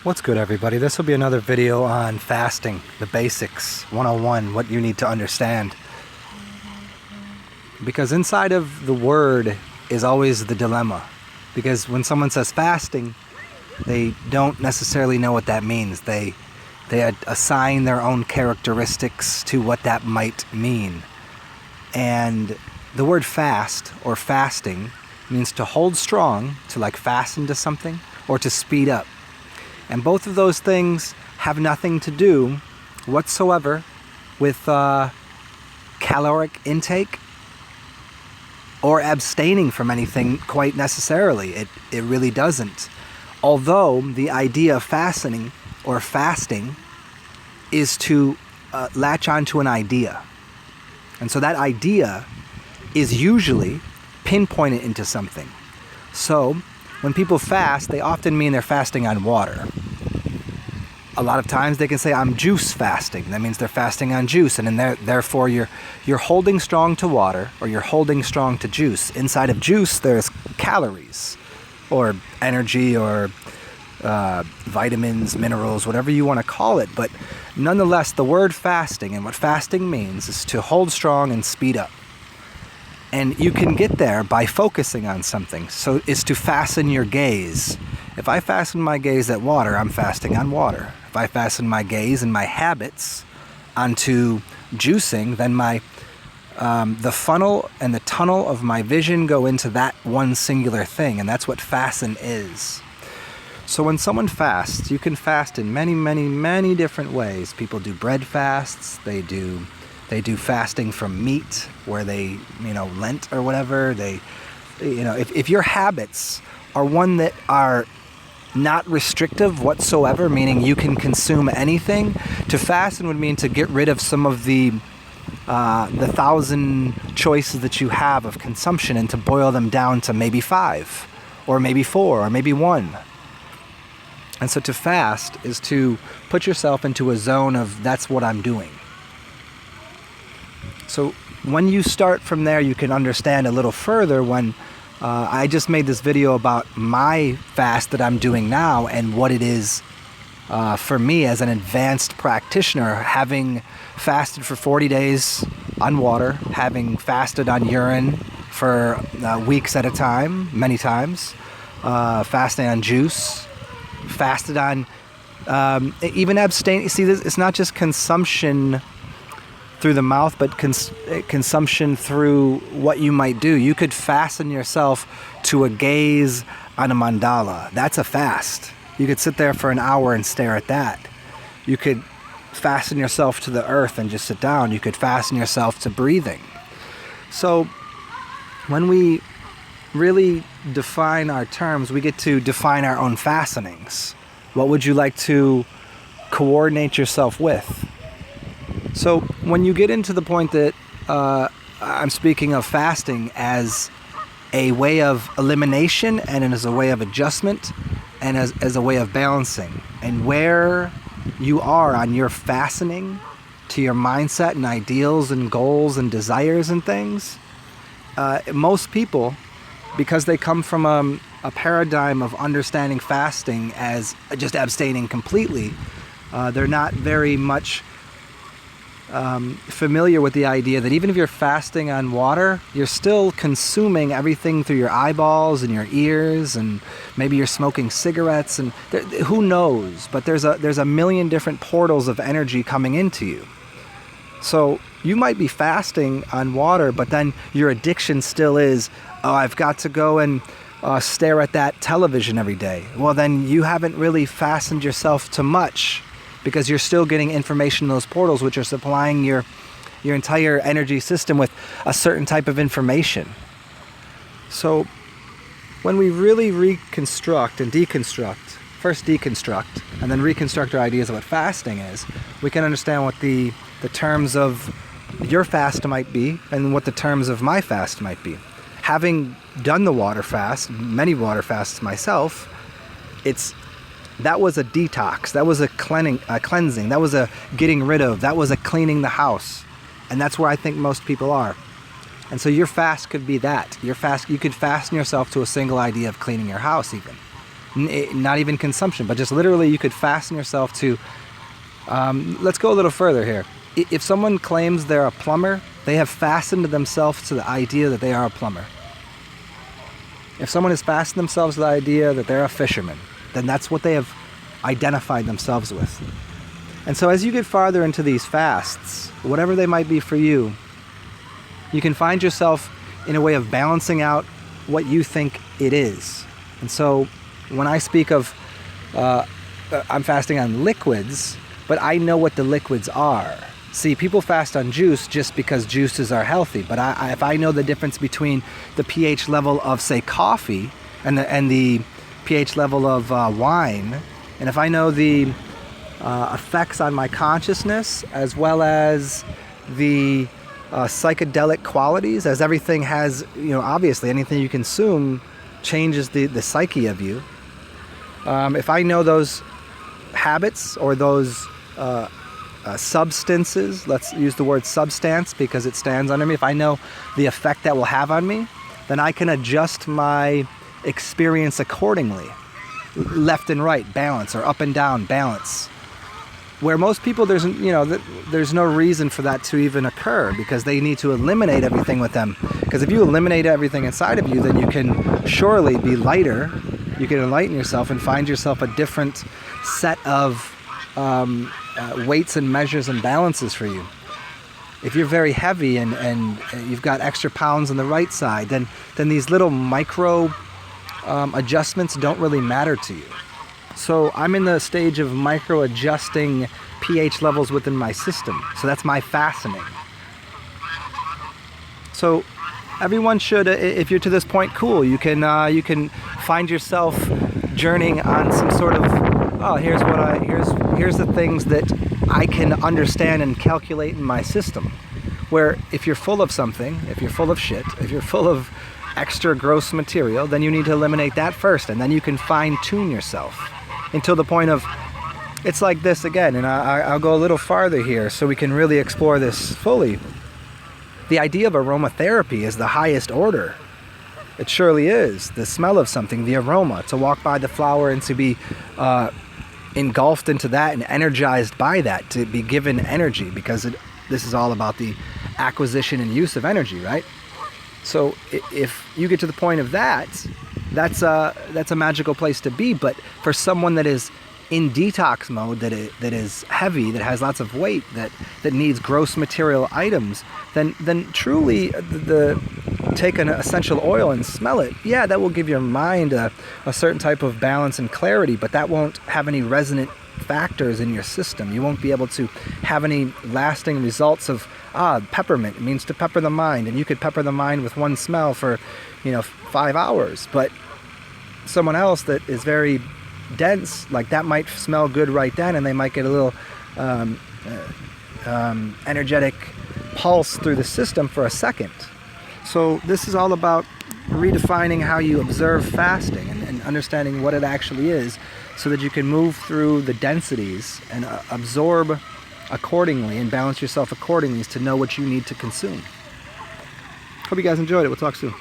What's good, everybody? This will be another video on fasting, the basics, 101, what you need to understand. Because inside of the word is always the dilemma. Because when someone says fasting, they don't necessarily know what that means. They assign their own characteristics to what that might mean. And the word fast or fasting means to hold strong, to like fasten to something, or to speed up. And both of those things have nothing to do whatsoever with caloric intake or abstaining from anything quite necessarily. It really doesn't. Although the idea of fastening or fasting is to latch onto an idea. And so that idea is usually pinpointed into something. So when people fast, they often mean they're fasting on water. A lot of times they can say, I'm juice fasting. That means they're fasting on juice, and therefore you're holding strong to water, or you're holding strong to juice. Inside of juice, there's calories, or energy, or vitamins, minerals, whatever you want to call it. But nonetheless, the word fasting, and what fasting means, is to hold strong and speed up. And you can get there by focusing on something. So it's to fasten your gaze. If I fasten my gaze at water, I'm fasting on water. If I fasten my gaze and my habits onto juicing, then the funnel and the tunnel of my vision go into that one singular thing, and that's what fasten is. So when someone fasts, you can fast in many, many, many different ways. People do bread fasts. They do fasting from meat, where they, Lent or whatever. If your habits are one that are not restrictive whatsoever, meaning you can consume anything, to fasten would mean to get rid of some of the 1,000 choices that you have of consumption, and to boil them down to maybe 5, or maybe 4, or maybe 1. And so to fast is to put yourself into a zone of, that's what I'm doing. So when you start from there, you can understand a little further when I just made this video about my fast that I'm doing now, and what it is for me as an advanced practitioner, having fasted for 40 days on water, having fasted on urine for weeks at a time, many times, fasting on juice, fasted on even abstaining. See, it's not just consumption through the mouth, but consumption through what you might do. You could fasten yourself to a gaze on a mandala. That's a fast. You could sit there for an hour and stare at that. You could fasten yourself to the earth and just sit down. You could fasten yourself to breathing. So when we really define our terms, we get to define our own fastenings. What would you like to coordinate yourself with? So when you get into the point that I'm speaking of fasting as a way of elimination, and as a way of adjustment, and as a way of balancing, and where you are on your fastening to your mindset and ideals and goals and desires and things, most people, because they come from a paradigm of understanding fasting as just abstaining completely, they're not very much familiar with the idea that even if you're fasting on water, you're still consuming everything through your eyeballs and your ears, and maybe you're smoking cigarettes, and who knows, but there's a million different portals of energy coming into you. So you might be fasting on water, but then your addiction still is, oh, I've got to go and stare at that television every day. Well, then you haven't really fastened yourself to much, because you're still getting information in those portals, which are supplying your entire energy system with a certain type of information. So when we really reconstruct and deconstruct, first deconstruct and then reconstruct our ideas of what fasting is, we can understand what the terms of your fast might be, and what the terms of my fast might be. Having done the water fast, many water fasts myself, that was a detox, that was a cleansing, that was a getting rid of, that was a cleaning the house. And that's where I think most people are. And so your fast could be that. You could fasten yourself to a single idea of cleaning your house even. Not even consumption, but just literally you could fasten yourself to, let's go a little further here. If someone claims they're a plumber, they have fastened themselves to the idea that they are a plumber. If someone has fastened themselves to the idea that they're a fisherman, then that's what they have identified themselves with. And so as you get farther into these fasts, whatever they might be for you, you can find yourself in a way of balancing out what you think it is. And so when I speak of, I'm fasting on liquids, but I know what the liquids are. See, people fast on juice just because juices are healthy, but if I know the difference between the pH level of, say, coffee and the pH level of wine, and if I know the effects on my consciousness as well as the psychedelic qualities, as everything has, obviously anything you consume changes the psyche of you. If I know those habits or those substances, let's use the word substance because it stands under me, if I know the effect that will have on me, then I can adjust my experience accordingly. Left and right, balance, or up and down, balance. Where most people, there's no reason for that to even occur because they need to eliminate everything with them. Because if you eliminate everything inside of you, then you can surely be lighter. You can enlighten yourself and find yourself a different set of weights and measures and balances for you. If you're very heavy and you've got extra pounds on the right side, then these little micro adjustments don't really matter to you. So I'm in the stage of micro adjusting pH levels within my system. So that's my fastening. So everyone should, if you're to this point, cool. You can find yourself journeying on some sort of, here's the things that I can understand and calculate in my system. Where if you're full of something, if you're full of shit, if you're full of extra gross material, then you need to eliminate that first, and then you can fine tune yourself until the point of, it's like this again, and I'll go a little farther here so we can really explore this fully. The idea of aromatherapy is the highest order. It surely is. The smell of something, the aroma, to walk by the flower and to be engulfed into that and energized by that, to be given energy, because this is all about the acquisition and use of energy, right? So if you get to the point of that's a magical place to be. But for someone that is in detox mode, that is heavy, that has lots of weight, that needs gross material items, then truly take an essential oil and smell it. Yeah, that will give your mind a certain type of balance and clarity, but that won't have any resonant factors in your system. You won't be able to have any lasting results of, peppermint, it means to pepper the mind, and you could pepper the mind with one smell for 5 hours, but someone else that is very dense, like that might smell good right then, and they might get a little energetic pulse through the system for a second. So this is all about redefining how you observe fasting and understanding what it actually is, so that you can move through the densities and absorb accordingly and balance yourself accordingly to know what you need to consume. Hope you guys enjoyed it. We'll talk soon.